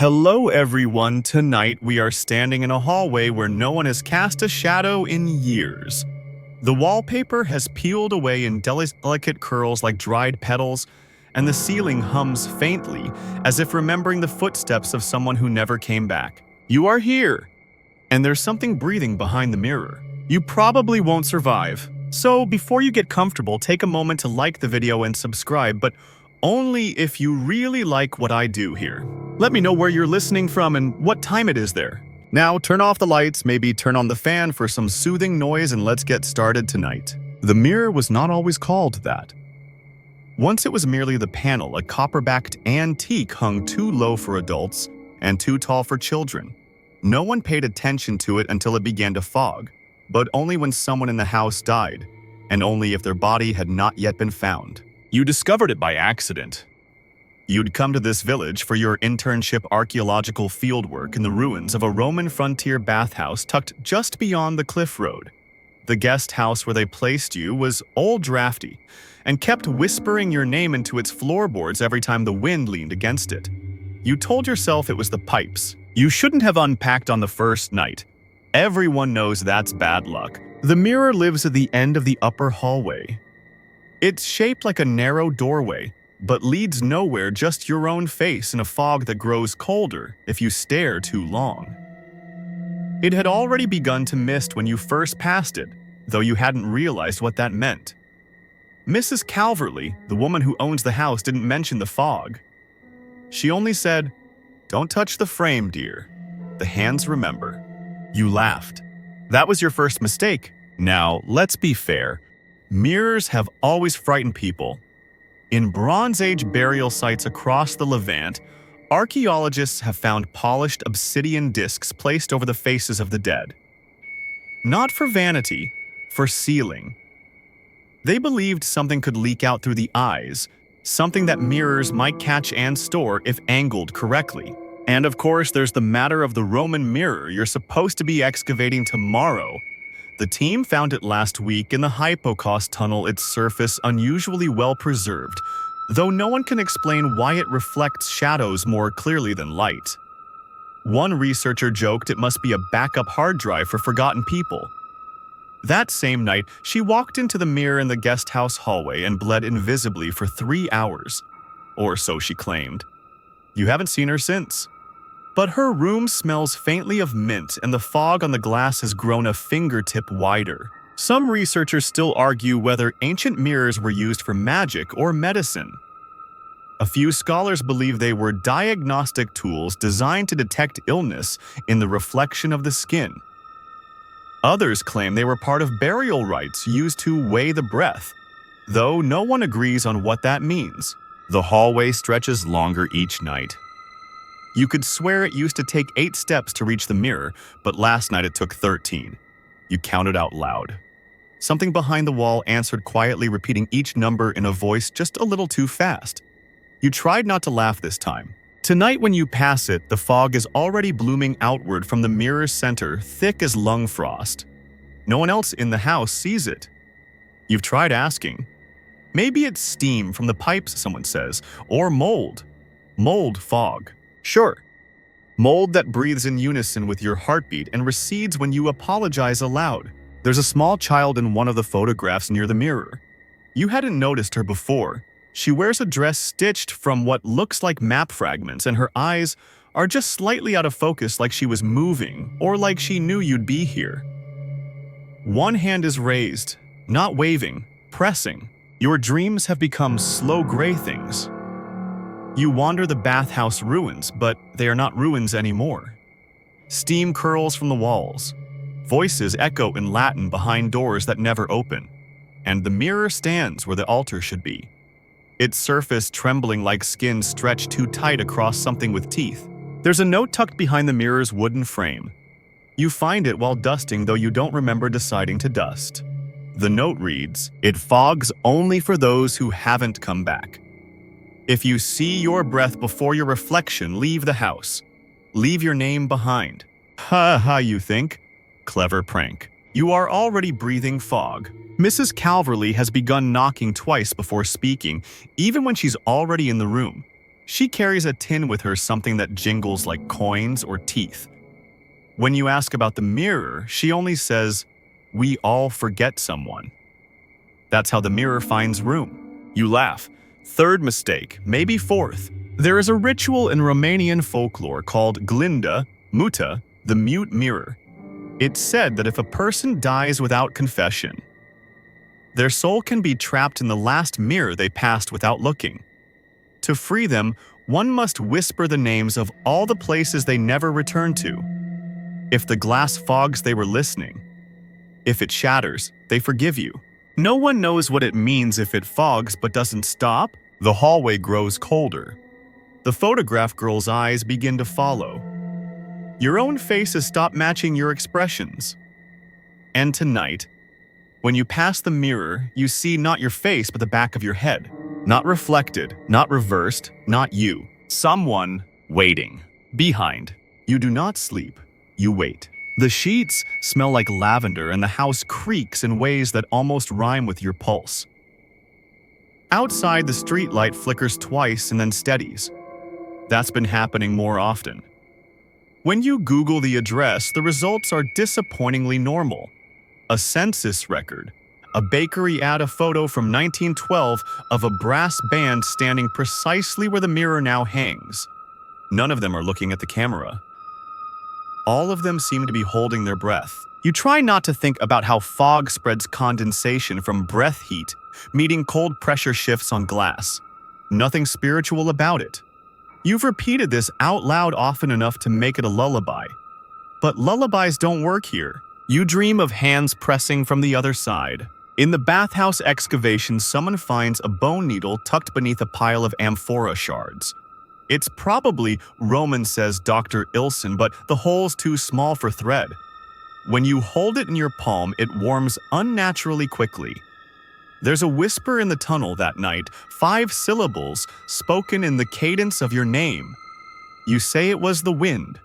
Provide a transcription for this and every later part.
Hello everyone, tonight we are standing in a hallway where no one has cast a shadow in years. The wallpaper has peeled away in delicate curls like dried petals, and the ceiling hums faintly, as if remembering the footsteps of someone who never came back. You are here, and there's something breathing behind the mirror. You probably won't survive. So before you get comfortable, take a moment to like the video and subscribe, but only if you really like what I do here. Let me know where you're listening from and what time it is there. Now turn off the lights, maybe turn on the fan for some soothing noise, and let's get started tonight. The mirror was not always called that. Once it was merely the panel, a copper-backed antique hung too low for adults and too tall for children. No one paid attention to it until it began to fog, but only when someone in the house died, and only if their body had not yet been found. You discovered it by accident. You'd come to this village for your internship archaeological fieldwork in the ruins of a Roman frontier bathhouse tucked just beyond the cliff road. The guest house where they placed you was old drafty and kept whispering your name into its floorboards every time the wind leaned against it. You told yourself it was the pipes. You shouldn't have unpacked on the first night. Everyone knows that's bad luck. The mirror lives at the end of the upper hallway. It's shaped like a narrow doorway, but leads nowhere, just your own face in a fog that grows colder if you stare too long. It had already begun to mist when you first passed it, though you hadn't realized what that meant. Mrs. Calverley, the woman who owns the house, didn't mention the fog. She only said, "Don't touch the frame, dear. The hands remember." You laughed. That was your first mistake. Now, let's be fair. Mirrors have always frightened people. In Bronze Age burial sites across the Levant, archaeologists have found polished obsidian discs placed over the faces of the dead. Not for vanity, for sealing. They believed something could leak out through the eyes, something that mirrors might catch and store if angled correctly. And of course, there's the matter of the Roman mirror you're supposed to be excavating tomorrow. The team found it last week in the Hypocaust tunnel, its surface unusually well preserved, though no one can explain why it reflects shadows more clearly than light. One researcher joked it must be a backup hard drive for forgotten people. That same night, she walked into the mirror in the guest house hallway and bled invisibly for 3 hours. Or so she claimed. You haven't seen her since. But her room smells faintly of mint, and the fog on the glass has grown a fingertip wider. Some researchers still argue whether ancient mirrors were used for magic or medicine. A few scholars believe they were diagnostic tools designed to detect illness in the reflection of the skin. Others claim they were part of burial rites used to weigh the breath, though no one agrees on what that means. The hallway stretches longer each night. You could swear it used to take 8 steps to reach the mirror, but last night it took 13. You counted out loud. Something behind the wall answered quietly, repeating each number in a voice just a little too fast. You tried not to laugh this time. Tonight when you pass it, the fog is already blooming outward from the mirror's center, thick as lung frost. No one else in the house sees it. You've tried asking. Maybe it's steam from the pipes, someone says, or mold. Mold fog. Sure. Mold that breathes in unison with your heartbeat and recedes when you apologize aloud. There's a small child in one of the photographs near the mirror. You hadn't noticed her before. She wears a dress stitched from what looks like map fragments, and her eyes are just slightly out of focus, like she was moving, or like she knew you'd be here. One hand is raised, not waving, pressing. Your dreams have become slow gray things. You wander the bathhouse ruins, but they are not ruins anymore. Steam curls from the walls. Voices echo in Latin behind doors that never open. And the mirror stands where the altar should be. Its surface trembling like skin stretched too tight across something with teeth. There's a note tucked behind the mirror's wooden frame. You find it while dusting, though you don't remember deciding to dust. The note reads, "It fogs only for those who haven't come back. If you see your breath before your reflection, leave the house. Leave your name behind." Ha ha, you think? Clever prank. You are already breathing fog. Mrs. Calverley has begun knocking twice before speaking, even when she's already in the room. She carries a tin with her, something that jingles like coins or teeth. When you ask about the mirror, she only says, "We all forget someone." That's how the mirror finds room. You laugh. Third mistake, maybe fourth. There is a ritual in Romanian folklore called glinda, muta, the mute mirror. It's said that if a person dies without confession, their soul can be trapped in the last mirror they passed without looking. To free them, one must whisper the names of all the places they never returned to. If the glass fogs, they were listening. If it shatters, they forgive you. No one knows what it means if it fogs but doesn't stop. The hallway grows colder. The photograph girl's eyes begin to follow. Your own face has stopped matching your expressions. And tonight, when you pass the mirror, you see not your face but the back of your head. Not reflected, not reversed, not you. Someone waiting. Behind. You do not sleep. You wait. The sheets smell like lavender and the house creaks in ways that almost rhyme with your pulse. Outside, the streetlight flickers twice and then steadies. That's been happening more often. When you Google the address, the results are disappointingly normal. A census record, a bakery ad, a photo from 1912 of a brass band standing precisely where the mirror now hangs. None of them are looking at the camera. All of them seem to be holding their breath. You try not to think about how fog spreads condensation from breath heat, meeting cold pressure shifts on glass. Nothing spiritual about it. You've repeated this out loud often enough to make it a lullaby. But lullabies don't work here. You dream of hands pressing from the other side. In the bathhouse excavation, someone finds a bone needle tucked beneath a pile of amphora shards. It's probably Roman, says Dr. Ilson, but the hole's too small for thread. When you hold it in your palm, it warms unnaturally quickly. There's a whisper in the tunnel that night, 5 syllables spoken in the cadence of your name. You say it was the wind.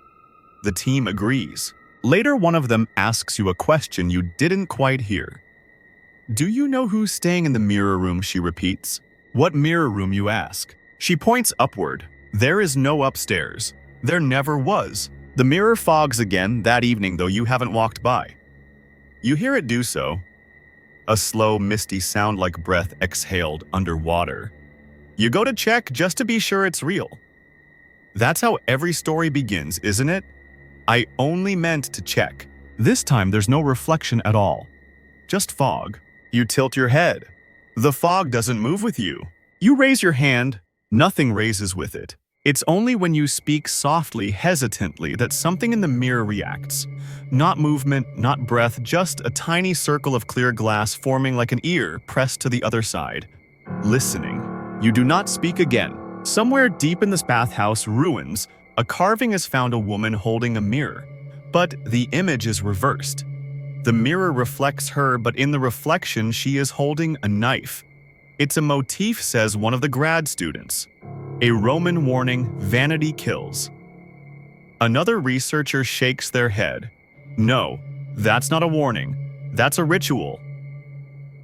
The team agrees. Later, one of them asks you a question you didn't quite hear. "Do you know who's staying in the mirror room?" she repeats. "What mirror room?" you ask. She points upward. There is no upstairs. There never was. The mirror fogs again that evening, though you haven't walked by. You hear it do so. A slow, misty sound like breath exhaled underwater. You go to check just to be sure it's real. That's how every story begins, isn't it? I only meant to check. This time there's no reflection at all. Just fog. You tilt your head. The fog doesn't move with you. You raise your hand. Nothing raises with it. It's only when you speak softly, hesitantly, that something in the mirror reacts. Not movement, not breath, just a tiny circle of clear glass forming like an ear pressed to the other side. Listening. You do not speak again. Somewhere deep in this bathhouse ruins, a carving has found a woman holding a mirror. But the image is reversed. The mirror reflects her, but in the reflection, she is holding a knife. It's a motif, says one of the grad students. A Roman warning, vanity kills. Another researcher shakes their head. No, that's not a warning. That's a ritual.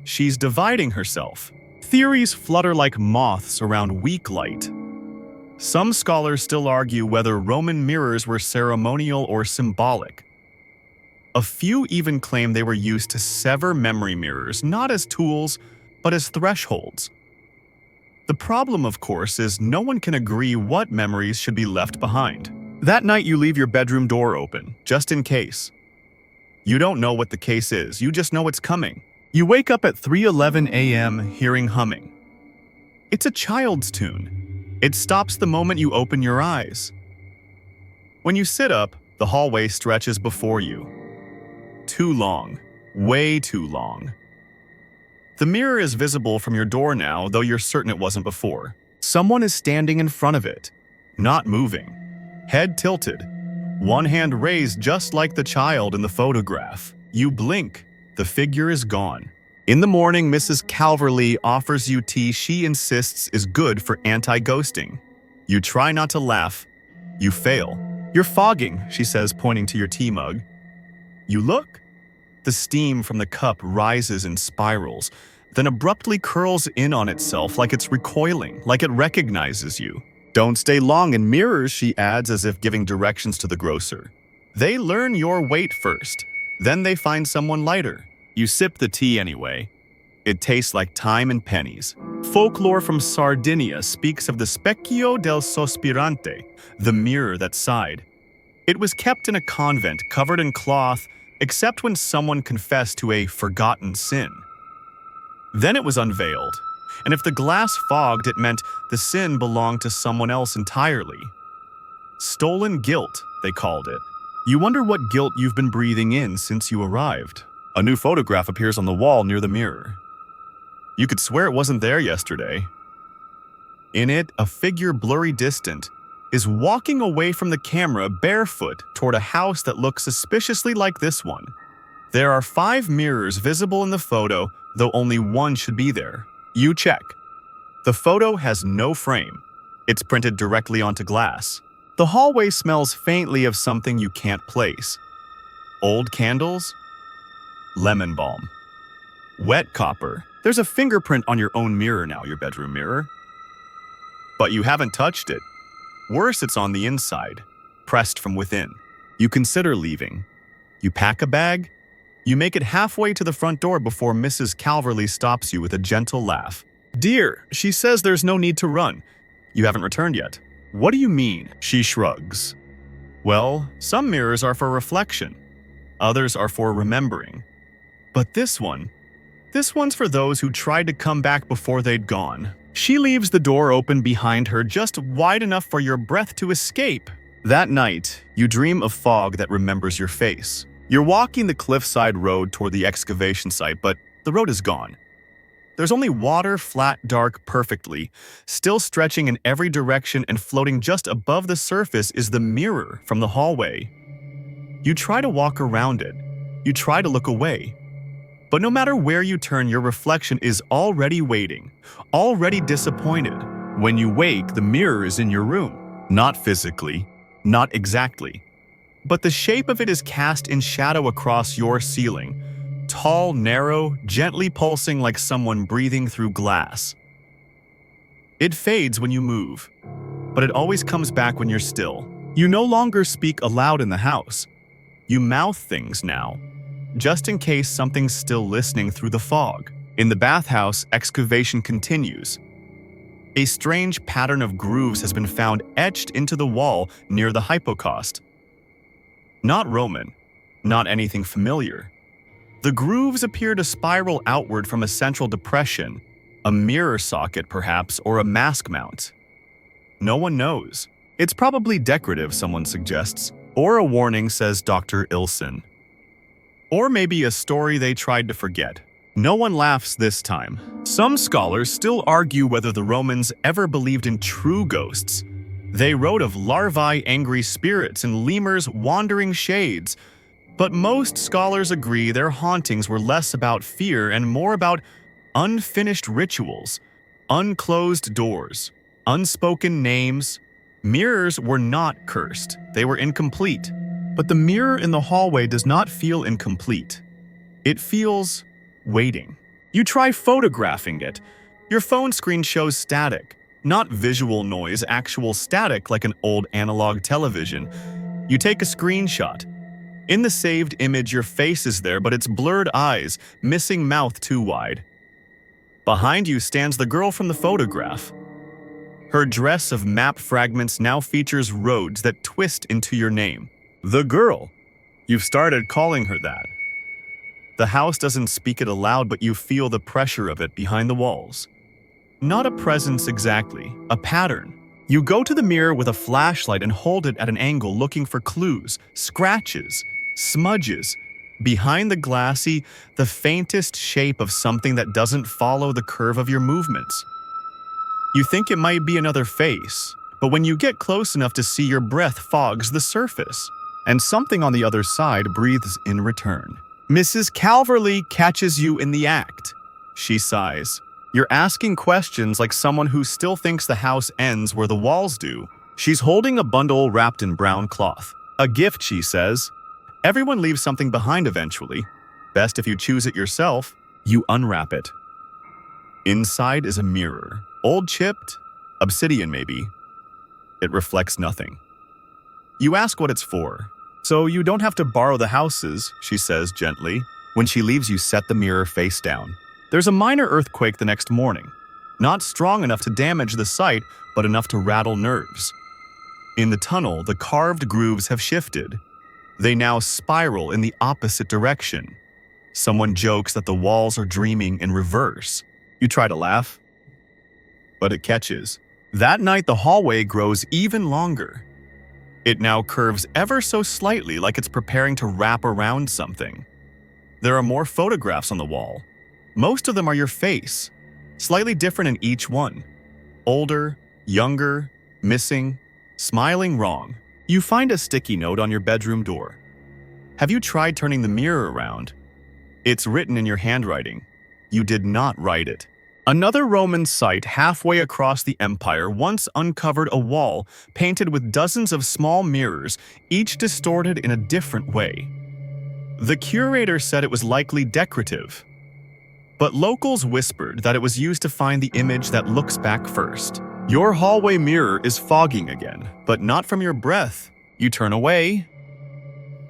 She's dividing herself. Theories flutter like moths around weak light. Some scholars still argue whether Roman mirrors were ceremonial or symbolic. A few even claim they were used to sever memory mirrors, not as tools, but as thresholds. The problem, of course, is no one can agree what memories should be left behind. That night you leave your bedroom door open, just in case. You don't know what the case is, you just know it's coming. You wake up at 3:11 a.m. hearing humming. It's a child's tune. It stops the moment you open your eyes. When you sit up, the hallway stretches before you. Too long. Way too long. The mirror is visible from your door now, though you're certain it wasn't before. Someone is standing in front of it, not moving, head tilted, one hand raised just like the child in the photograph. You blink, the figure is gone. In the morning, Mrs. Calverley offers you tea she insists is good for anti-ghosting. You try not to laugh. You fail. "You're fogging," she says, pointing to your tea mug. You look. The steam from the cup rises in spirals, then abruptly curls in on itself like it's recoiling, like it recognizes you. Don't stay long in mirrors, she adds as if giving directions to the grocer. They learn your weight first. Then they find someone lighter. You sip the tea anyway. It tastes like time and pennies. Folklore from Sardinia speaks of the specchio del sospirante, the mirror that sighed. It was kept in a convent, covered in cloth, except when someone confessed to a forgotten sin. Then it was unveiled, and if the glass fogged, it meant the sin belonged to someone else entirely. Stolen guilt, they called it. You wonder what guilt you've been breathing in since you arrived. A new photograph appears on the wall near the mirror. You could swear it wasn't there yesterday. In it, a figure blurry distant is walking away from the camera barefoot toward a house that looks suspiciously like this one. There are 5 mirrors visible in the photo, though only one should be there. You check. The photo has no frame. It's printed directly onto glass. The hallway smells faintly of something you can't place. Old candles? Lemon balm. Wet copper. There's a fingerprint on your own mirror now, your bedroom mirror. But you haven't touched it. Worse, it's on the inside, pressed from within. You consider leaving. You pack a bag. You make it halfway to the front door before Mrs. Calverley stops you with a gentle laugh. Dear, she says there's no need to run. You haven't returned yet. What do you mean? She shrugs. Well, some mirrors are for reflection. Others are for remembering. But this one's for those who tried to come back before they'd gone. She leaves the door open behind her just wide enough for your breath to escape. That night, you dream of fog that remembers your face. You're walking the cliffside road toward the excavation site, but the road is gone. There's only water, flat, dark, perfectly. Still stretching in every direction and floating just above the surface is the mirror from the hallway. You try to walk around it. You try to look away. But no matter where you turn, your reflection is already waiting, already disappointed. When you wake, the mirror is in your room. Not physically, not exactly. But the shape of it is cast in shadow across your ceiling. Tall, narrow, gently pulsing like someone breathing through glass. It fades when you move, but it always comes back when you're still. You no longer speak aloud in the house. You mouth things now, just in case something's still listening through the fog. In the bathhouse, excavation continues. A strange pattern of grooves has been found etched into the wall near the hypocaust. Not Roman, not anything familiar. The grooves appear to spiral outward from a central depression, a mirror socket perhaps, or a mask mount. No one knows. It's probably decorative, someone suggests, or a warning, says Dr. Ilson. Or maybe a story they tried to forget. No one laughs this time. Some scholars still argue whether the Romans ever believed in true ghosts. They wrote of larvae, angry spirits, and lemurs, wandering shades. But most scholars agree their hauntings were less about fear and more about unfinished rituals, unclosed doors, unspoken names. Mirrors were not cursed. They were incomplete. But the mirror in the hallway does not feel incomplete. It feels waiting. You try photographing it. Your phone screen shows static, not visual noise, actual static like an old analog television. You take a screenshot. In the saved image, your face is there, but it's blurred eyes, missing mouth too wide. Behind you stands the girl from the photograph. Her dress of map fragments now features roads that twist into your name. The girl. You've started calling her that. The house doesn't speak it aloud, but you feel the pressure of it behind the walls. Not a presence exactly, a pattern. You go to the mirror with a flashlight and hold it at an angle looking for clues, scratches, smudges. Behind the glassy, the faintest shape of something that doesn't follow the curve of your movements. You think it might be another face, but when you get close enough to see, your breath fogs the surface, and something on the other side breathes in return. Mrs. Calverley catches you in the act. She sighs. You're asking questions like someone who still thinks the house ends where the walls do. She's holding a bundle wrapped in brown cloth. A gift, she says. Everyone leaves something behind eventually. Best if you choose it yourself. You unwrap it. Inside is a mirror. Old chipped, obsidian maybe. It reflects nothing. You ask what it's for. So you don't have to borrow the houses, she says gently. When she leaves, you set the mirror face down. There's a minor earthquake the next morning. Not strong enough to damage the sight, but enough to rattle nerves. In the tunnel, the carved grooves have shifted. They now spiral in the opposite direction. Someone jokes that the walls are dreaming in reverse. You try to laugh, but it catches. That night, the hallway grows even longer. It now curves ever so slightly, like it's preparing to wrap around something. There are more photographs on the wall. Most of them are your face, slightly different in each one. Older, younger, missing, smiling wrong. You find a sticky note on your bedroom door. Have you tried turning the mirror around? It's written in your handwriting. You did not write it. Another Roman site halfway across the empire once uncovered a wall painted with dozens of small mirrors, each distorted in a different way. The curator said it was likely decorative, but locals whispered that it was used to find the image that looks back first. Your hallway mirror is fogging again, but not from your breath. You turn away.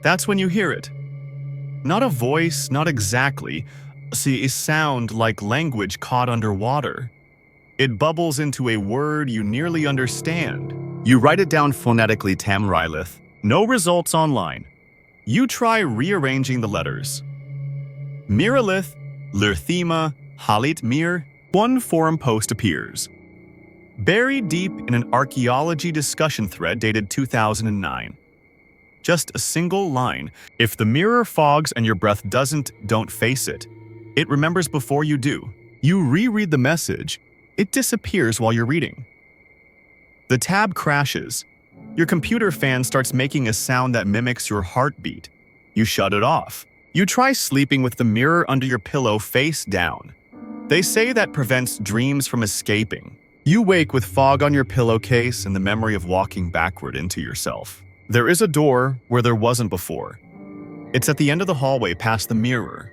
That's when you hear it. Not a voice, not exactly. See, a sound like language caught underwater. It bubbles into a word you nearly understand. You write it down phonetically, Tamrilith. No results online. You try rearranging the letters. Miralith, Lurthema, Halit Mir. One forum post appears. Buried deep in an archaeology discussion thread dated 2009. Just a single line. If the mirror fogs and your breath doesn't, don't face it. It remembers before you do. You reread the message. It disappears while you're reading. The tab crashes. Your computer fan starts making a sound that mimics your heartbeat. You shut it off. You try sleeping with the mirror under your pillow face down. They say that prevents dreams from escaping. You wake with fog on your pillowcase and the memory of walking backward into yourself. There is a door where there wasn't before. It's at the end of the hallway past the mirror.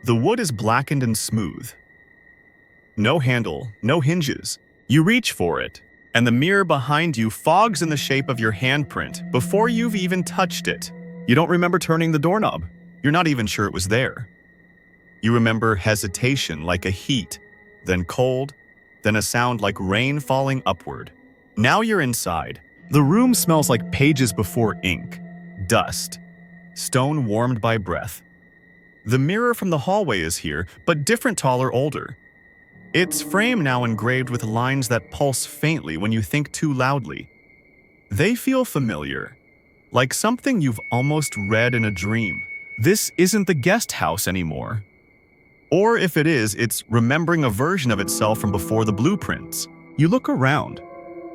The wood is blackened and smooth. No handle, no hinges. You reach for it, and the mirror behind you fogs in the shape of your handprint before you've even touched it. You don't remember turning the doorknob. You're not even sure it was there. You remember hesitation like a heat, then cold, then a sound like rain falling upward. Now you're inside. The room smells like pages before ink, dust, stone warmed by breath. The mirror from the hallway is here, but different, taller, older. Its frame now engraved with lines that pulse faintly when you think too loudly. They feel familiar, like something you've almost read in a dream. This isn't the guest house anymore. Or if it is, it's remembering a version of itself from before the blueprints. You look around.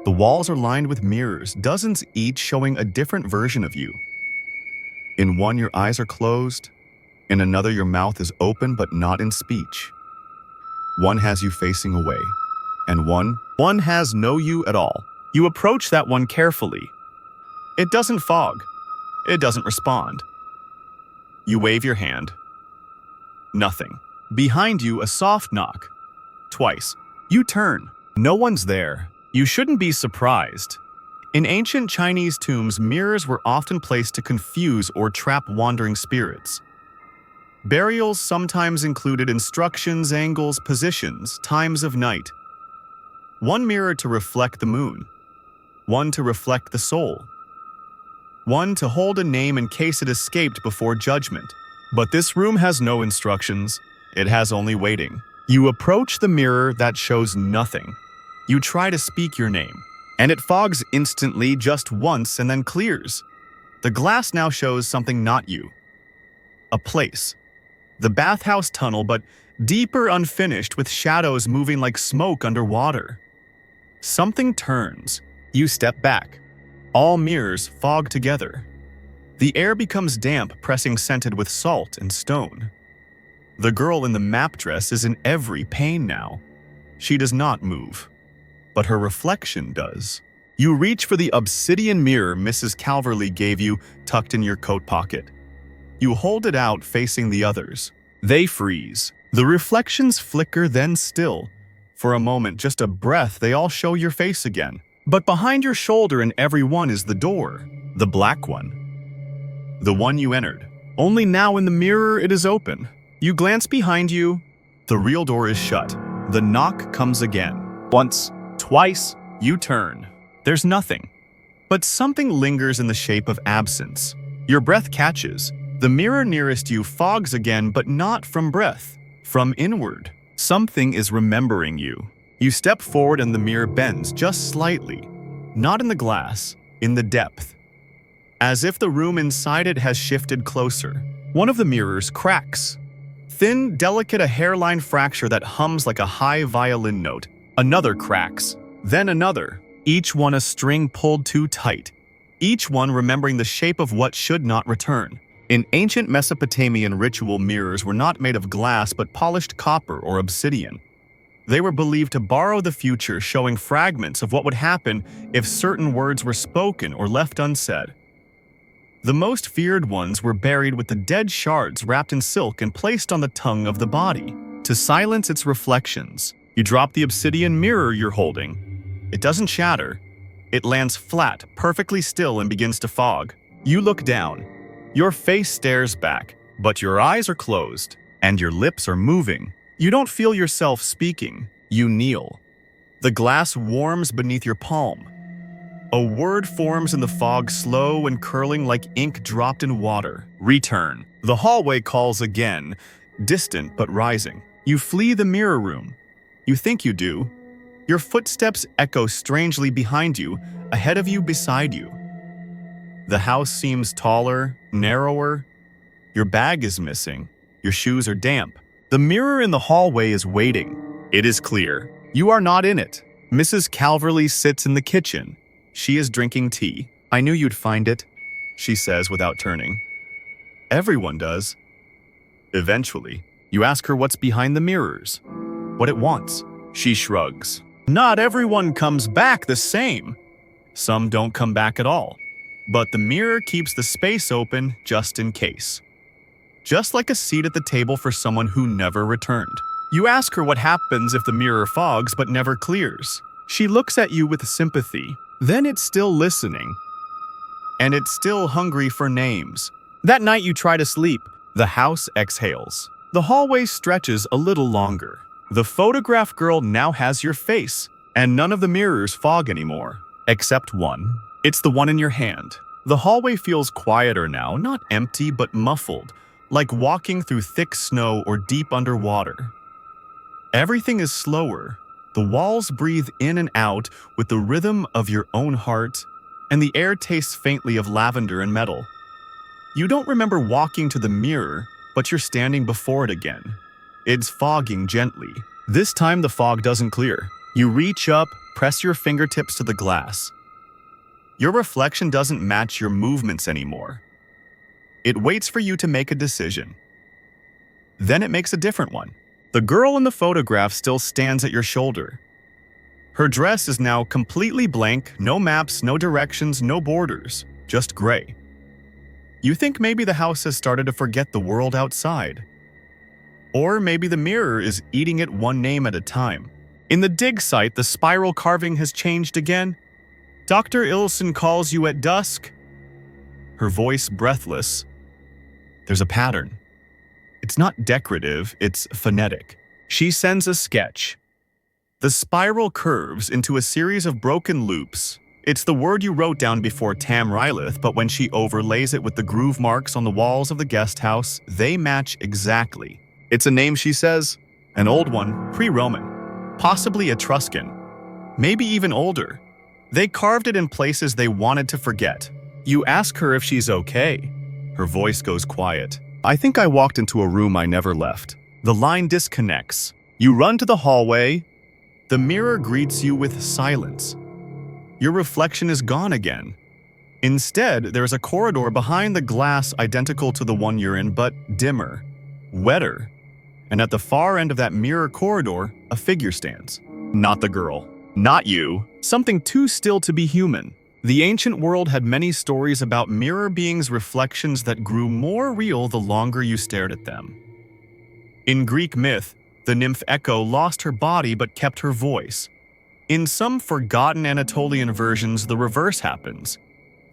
The walls are lined with mirrors, dozens each showing a different version of you. In one, your eyes are closed. In another, your mouth is open but not in speech. One has you facing away, and one has no you at all. You approach that one carefully. It doesn't fog. It doesn't respond. You wave your hand. Nothing. Behind you, a soft knock. Twice. You turn. No one's there. You shouldn't be surprised. In ancient Chinese tombs, mirrors were often placed to confuse or trap wandering spirits. Burials sometimes included instructions, angles, positions, times of night. One mirror to reflect the moon. One to reflect the soul. One to hold a name in case it escaped before judgment. But this room has no instructions. It has only waiting. You approach the mirror that shows nothing. You try to speak your name, and it fogs instantly just once and then clears. The glass now shows something not you. A place. The bathhouse tunnel, but deeper, unfinished, with shadows moving like smoke underwater. Something turns. You step back. All mirrors fog together. The air becomes damp, pressing scented with salt and stone. The girl in the map dress is in every pane now. She does not move, but her reflection does. You reach for the obsidian mirror Mrs. Calverley gave you, tucked in your coat pocket. You hold it out, facing the others. They freeze. The reflections flicker, then still. For a moment, just a breath, they all show your face again. But behind your shoulder in every one is the door, the black one. The one you entered. Only now in the mirror it is open. You glance behind you. The real door is shut. The knock comes again. Once, twice, you turn. There's nothing. But something lingers in the shape of absence. Your breath catches. The mirror nearest you fogs again, but not from breath, from inward. Something is remembering you. You step forward and the mirror bends just slightly. Not in the glass, in the depth. As if the room inside it has shifted closer. One of the mirrors cracks. Thin, delicate, a hairline fracture that hums like a high violin note. Another cracks. Then another. Each one a string pulled too tight. Each one remembering the shape of what should not return. In ancient Mesopotamian ritual, mirrors were not made of glass but polished copper or obsidian. They were believed to borrow the future, showing fragments of what would happen if certain words were spoken or left unsaid. The most feared ones were buried with the dead shards wrapped in silk and placed on the tongue of the body. To silence its reflections, you drop the obsidian mirror you're holding. It doesn't shatter. It lands flat, perfectly still, and begins to fog. You look down. Your face stares back, but your eyes are closed, and your lips are moving. You don't feel yourself speaking. You kneel. The glass warms beneath your palm. A word forms in the fog, slow and curling like ink dropped in water. Return. The hallway calls again, distant but rising. You flee the mirror room. You think you do. Your footsteps echo strangely behind you, ahead of you, beside you. The house seems taller, narrower. Your bag is missing. Your shoes are damp. The mirror in the hallway is waiting. It is clear. You are not in it. Mrs. Calverley sits in the kitchen. She is drinking tea. I knew you'd find it, she says without turning. Everyone does. Eventually, you ask her what's behind the mirrors, what it wants. She shrugs. Not everyone comes back the same. Some don't come back at all. But the mirror keeps the space open just in case. Just like a seat at the table for someone who never returned. You ask her what happens if the mirror fogs but never clears. She looks at you with sympathy. Then it's still listening. And it's still hungry for names. That night you try to sleep. The house exhales. The hallway stretches a little longer. The photograph girl now has your face, and none of the mirrors fog anymore. Except one. It's the one in your hand. The hallway feels quieter now, not empty but muffled, like walking through thick snow or deep underwater. Everything is slower. The walls breathe in and out with the rhythm of your own heart, and the air tastes faintly of lavender and metal. You don't remember walking to the mirror, but you're standing before it again. It's fogging gently. This time the fog doesn't clear. You reach up, press your fingertips to the glass. Your reflection doesn't match your movements anymore. It waits for you to make a decision. Then it makes a different one. The girl in the photograph still stands at your shoulder. Her dress is now completely blank, no maps, no directions, no borders, just gray. You think maybe the house has started to forget the world outside. Or maybe the mirror is eating it one name at a time. In the dig site, the spiral carving has changed again. Dr. Ilson calls you at dusk. Her voice breathless. There's a pattern. It's not decorative, it's phonetic. She sends a sketch. The spiral curves into a series of broken loops. It's the word you wrote down before Tam Rylith, but when she overlays it with the groove marks on the walls of the guest house, they match exactly. It's a name, she says. An old one, pre-Roman. Possibly Etruscan. Maybe even older. They carved it in places they wanted to forget. You ask her if she's okay. Her voice goes quiet. I think I walked into a room I never left. The line disconnects. You run to the hallway. The mirror greets you with silence. Your reflection is gone again. Instead, there's a corridor behind the glass identical to the one you're in, but dimmer, wetter. And at the far end of that mirror corridor, a figure stands. Not the girl. Not you. Something too still to be human. The ancient world had many stories about mirror beings' reflections that grew more real the longer you stared at them. In Greek myth, the nymph Echo lost her body but kept her voice. In some forgotten Anatolian versions, the reverse happens.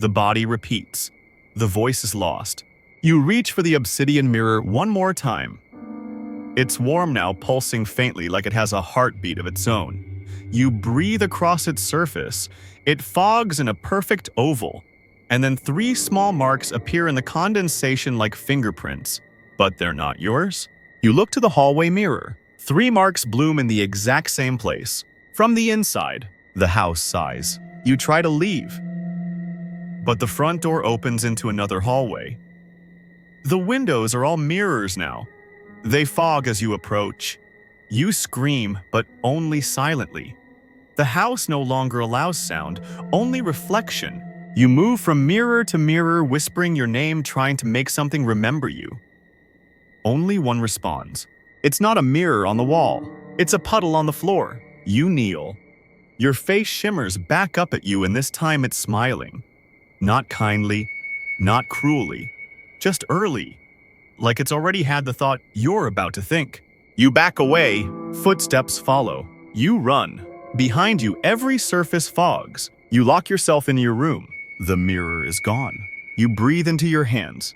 The body repeats. The voice is lost. You reach for the obsidian mirror one more time. It's warm now, pulsing faintly like it has a heartbeat of its own. You breathe across its surface. It fogs in a perfect oval. And then 3 small marks appear in the condensation like fingerprints. But they're not yours. You look to the hallway mirror. 3 marks bloom in the exact same place. From the inside, the house sighs. You try to leave. But the front door opens into another hallway. The windows are all mirrors now. They fog as you approach. You scream, but only silently. The house no longer allows sound, only reflection. You move from mirror to mirror, whispering your name, trying to make something remember you. Only one responds. It's not a mirror on the wall. It's a puddle on the floor. You kneel. Your face shimmers back up at you, and this time it's smiling. Not kindly, not cruelly, just early, like it's already had the thought you're about to think. You back away, footsteps follow. You run. Behind you, every surface fogs. You lock yourself in your room. The mirror is gone. You breathe into your hands.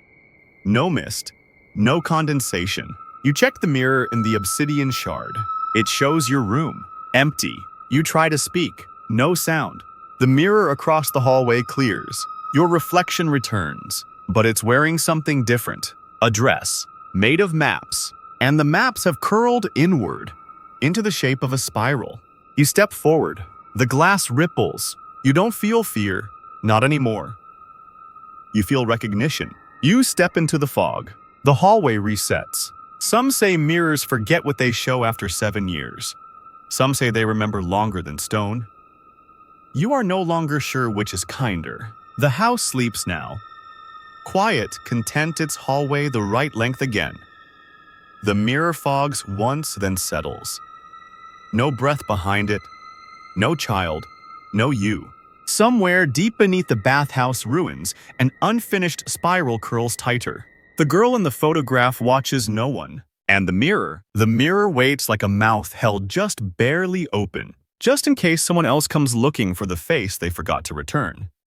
No mist, no condensation. You check the mirror in the obsidian shard. It shows your room, empty. You try to speak, no sound. The mirror across the hallway clears. Your reflection returns, but it's wearing something different. A dress, made of maps, and the maps have curled inward, into the shape of a spiral. You step forward. The glass ripples. You don't feel fear, not anymore. You feel recognition. You step into the fog. The hallway resets. Some say mirrors forget what they show after 7 years. Some say they remember longer than stone. You are no longer sure which is kinder. The house sleeps now. Quiet, content, its hallway the right length again. The mirror fogs once, then settles. No breath behind it, no child, no you. Somewhere deep beneath the bathhouse ruins, an unfinished spiral curls tighter. The girl in the photograph watches no one. And the mirror waits like a mouth held just barely open, just in case someone else comes looking for the face they forgot to return.